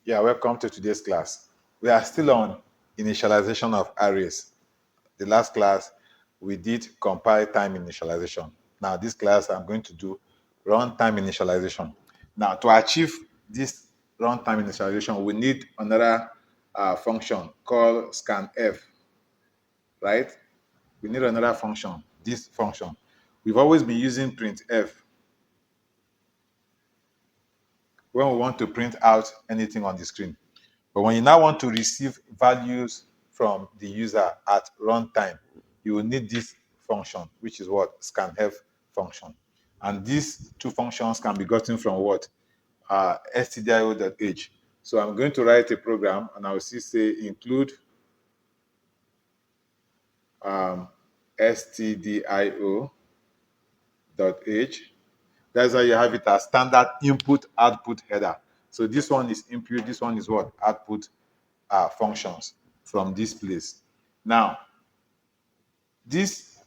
Yeah, welcome to today's class. We are still on initialization of arrays. The last class, we did compile time initialization. Now, this class, I'm going to do runtime initialization. Now, to achieve this runtime initialization, we need another function called scanf, right? We need another function, this function. We've always been using printf when we want to print out anything on the screen. But when you now want to receive values from the user at runtime, you will need this function, which is what? Scanf function. And these two functions can be gotten from what? stdio.h. So I'm going to write a program, and I will say include stdio.h. That's how you have it as standard input output header. So this one is input, this one is what? Output functions from this place. Now, this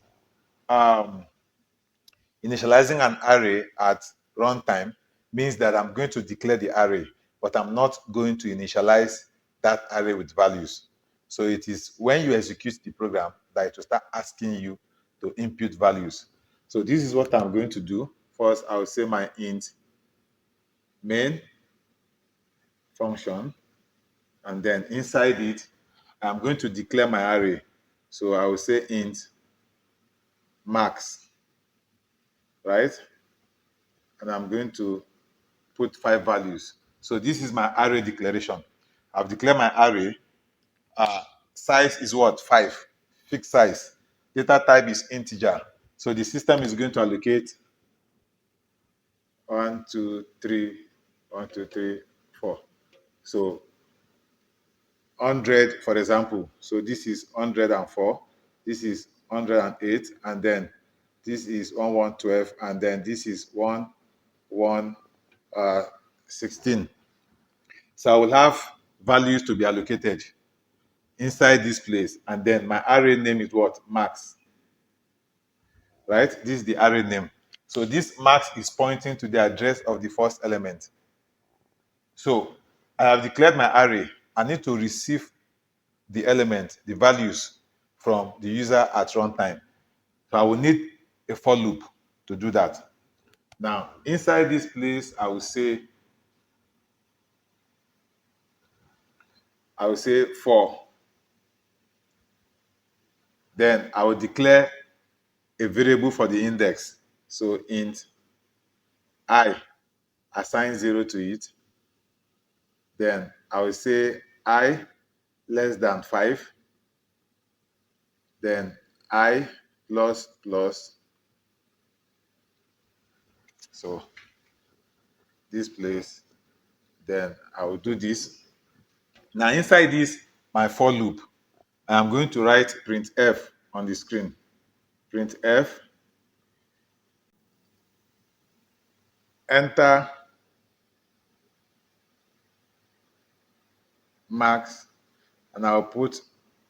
initializing an array at runtime means that I'm going to declare the array, but I'm not going to initialize that array with values. So it is when you execute the program that it will start asking you to input values. So this is what I'm going to do. First, I'll say my int main function, and then inside it, I'm going to declare my array. So I will say int max, right? And I'm going to put 5 values. So this is my array declaration. I've declared my array. Size is what? 5. Fixed size. Data type is integer. So the system is going to allocate 1, 2, 3, 1, 2, 3, 4. So 100, for example. So this is 104. This is 108, and then this is 1112, and then this is 1116. So I will have values to be allocated inside this place, and then my array name is what? Max, right? This is the array name. So this max is pointing to the address of the first element. So I have declared my array. I need to receive the element, the values from the user at runtime. So I will need a for loop to do that. Now, inside this place, I will say for. Then I will declare a variable for the index. So int I, assign 0 to it. Then I will say I less than 5. Then I plus plus. So this place. Then I will do this. Now inside this, my for loop, I am going to write printf on the screen. Printf, enter max, and I'll put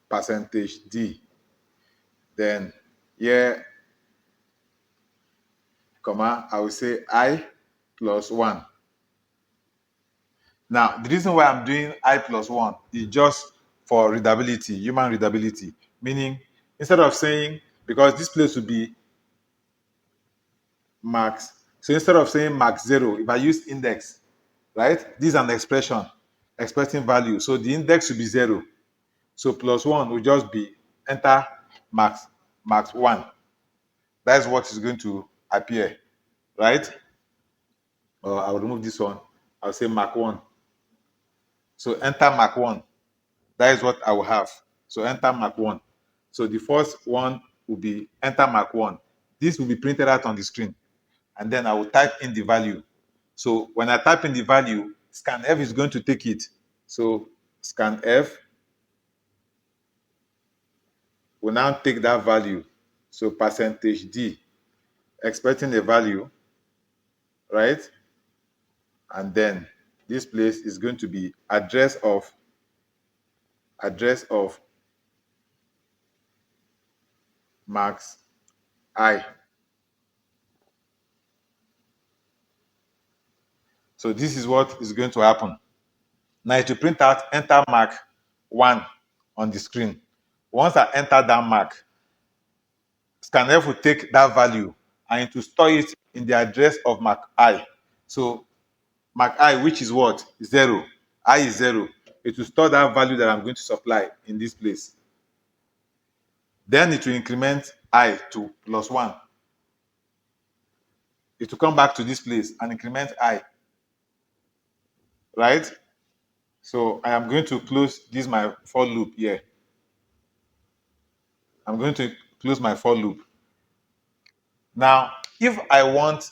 %d. Then here, comma, I will say I plus 1. Now, the reason why I'm doing I plus 1 is just for readability, human readability. Meaning, instead of saying, because this place will be max, so instead of saying max 0, if I use index, right? This is an expression expecting value. So the index will be 0. So plus 1 will just be enter max 1. That is what is going to appear, right? Or I'll remove this one. I'll say mark 1. So enter mark 1. That is what I will have. So enter mark 1. So the first one will be enter mark 1. This will be printed out on the screen. And then I will type in the value. So when I type in the value, scanf is going to take it. So scanf will now take that value. So %d, expecting a value, right? And then this place is going to be address of max I. So this is what is going to happen. Now to print out, enter mark 1 on the screen. Once I enter that mark, scanf will take that value and it will store it in the address of mark I. So mark I, which is what? 0. I is 0. It will store that value that I'm going to supply in this place. Then it will increment I to +1. It will come back to this place and increment I. Right? So I am going to close this my for loop here. I'm going to close my for loop. Now, if I want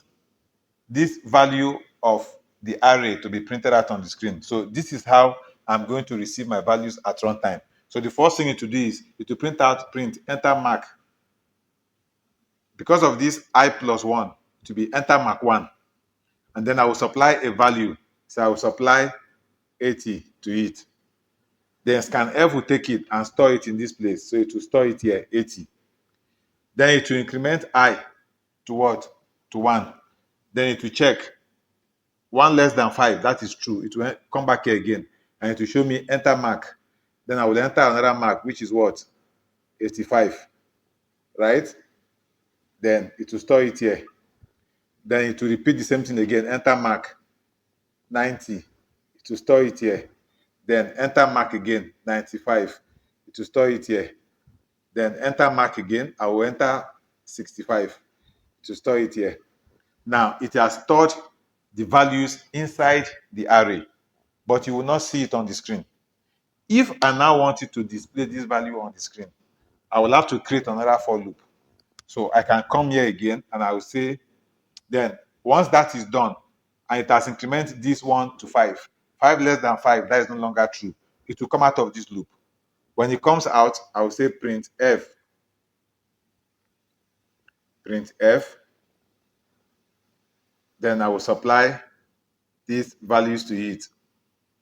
this value of the array to be printed out on the screen, so this is how I'm going to receive my values at runtime. So the first thing to do is to print out, print, enter mark. Because of this I +1, to be enter mark 1. And then I will supply a value. So I will supply 80 to it. Then scanf will take it and store it in this place. So it will store it here, 80. Then it will increment I to what? To 1. Then it will check 1 less than 5. That is true. It will come back here again. And it will show me enter mark. Then I will enter another mark, which is what? 85. Right? Then it will store it here. Then it will repeat the same thing again. Enter mark 90. It will store it here. Then enter mark again 95. It will store it here. Then enter mark again. I will enter 65 to store it here. Now it has stored the values inside the array, but you will not see it on the screen. If I now want it to display this value on the screen, I will have to create another for loop. So I can come here again and I will say, then once that is done and it has incremented this 1 to 5, 5 less than 5, that is no longer true. It will come out of this loop. When it comes out, I will say print f. Print f. Then I will supply these values to it.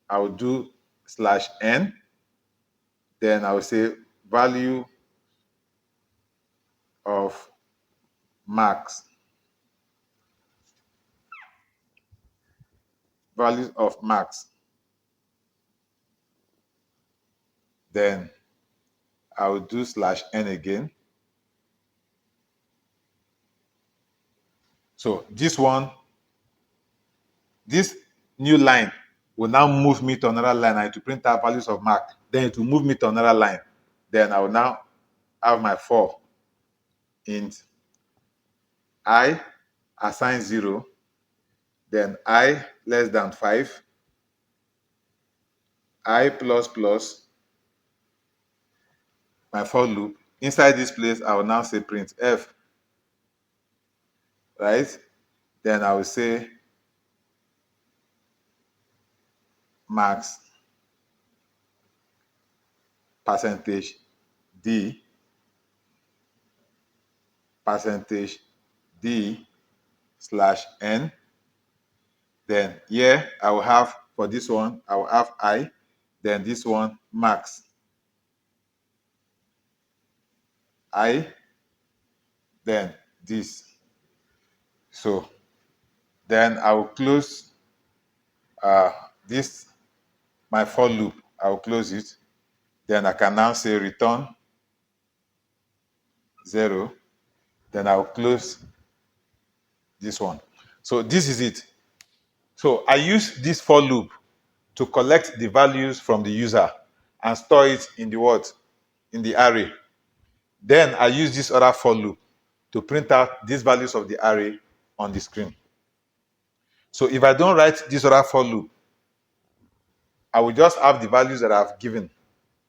I will do /n. Then I will say value of max. Values of max. Then I will do /n again. So this one, this new line will now move me to another line. I have to print out values of mark. Then it will move me to another line. Then I will now have my for int I assign 0. Then I less than 5. I plus plus my for loop. Inside this place, I will now say print f. Right? Then I will say max percentage d percentage d /n. Then here I will have, for this one, I will have I. Then this one, max I. Then this. So then I will close this, my for loop. I will close it. Then I can now say return 0. Then I will close this one. So this is it. So I use this for loop to collect the values from the user and store it in the what? In the array. Then I use this other for loop to print out these values of the array on the screen. So if I don't write this other for loop, I will just have the values that I've given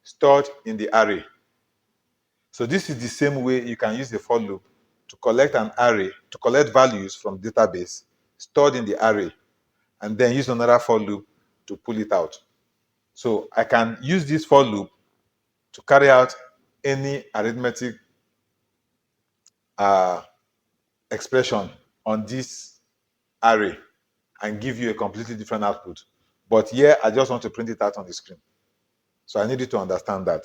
stored in the array. So this is the same way you can use the for loop to collect an array, to collect values from database stored in the array, and then use another for loop to pull it out. So I can use this for loop to carry out any arithmetic expression on this array and give you a completely different output. But here, I just want to print it out on the screen. So I need you to understand that.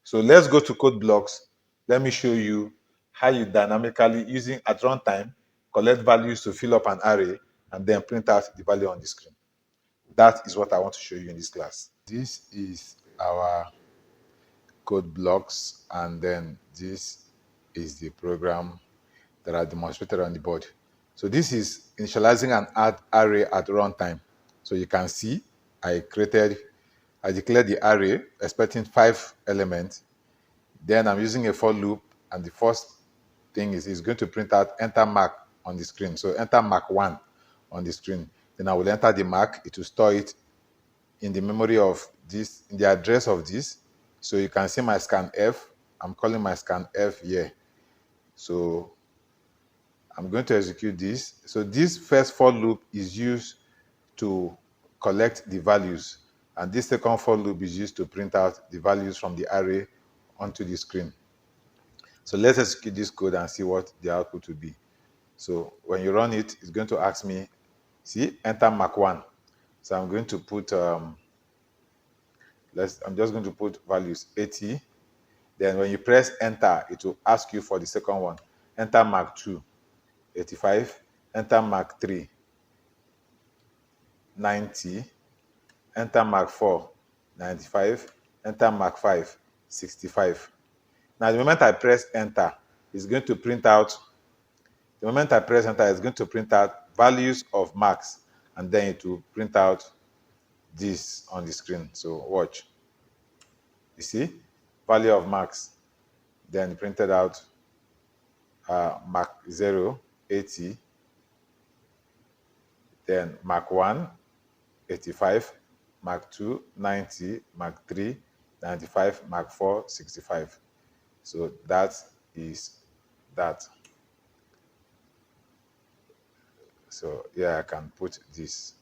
So let's go to code blocks. Let me show you how you dynamically, using at runtime, collect values to fill up an array and then print out the value on the screen. That is what I want to show you in this class. This is our code blocks, and then this is the program that are demonstrated on the board. So this is initializing an array at runtime. So you can see I declared the array expecting 5 elements. Then I'm using a for loop, and the first thing is it's going to print out enter mark on the screen. So enter mark 1 on the screen. Then I will enter the mark. It will store it in the memory of this, in the address of this. So you can see my scanf. I'm calling my scanf here. So I'm going to execute this. So this first for loop is used to collect the values, and this second for loop is used to print out the values from the array onto the screen. So let's execute this code and see what the output will be. So when you run it, it's going to ask me, see, enter mark 1. So I'm going to put, I'm just going to put values 80. Then when you press enter, it will ask you for the second one. Enter mark 2, 85. Enter mark 3, 90. Enter mark 4, 95. Enter mark 5, 65. Now, the moment I press enter, it's going to print out, the moment I press enter, it's going to print out values of marks, and then it will print out this on the screen. So watch. You see? Value of marks. Then printed out mark 0, 80. Then mark 1, 85. Mark 2, 90. Mark 3, 95. Mark 4, 65. So that is that. So yeah, I can put this.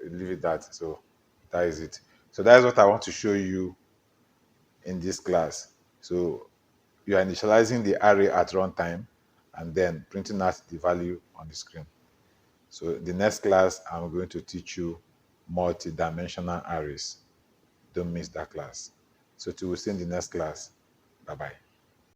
Leave it that. So that is it. So that is what I want to show you in this class. So you are initializing the array at runtime and then printing out the value on the screen. So the next class, I'm going to teach you multi-dimensional arrays. Don't miss that class. So till we see in the next class. Bye-bye.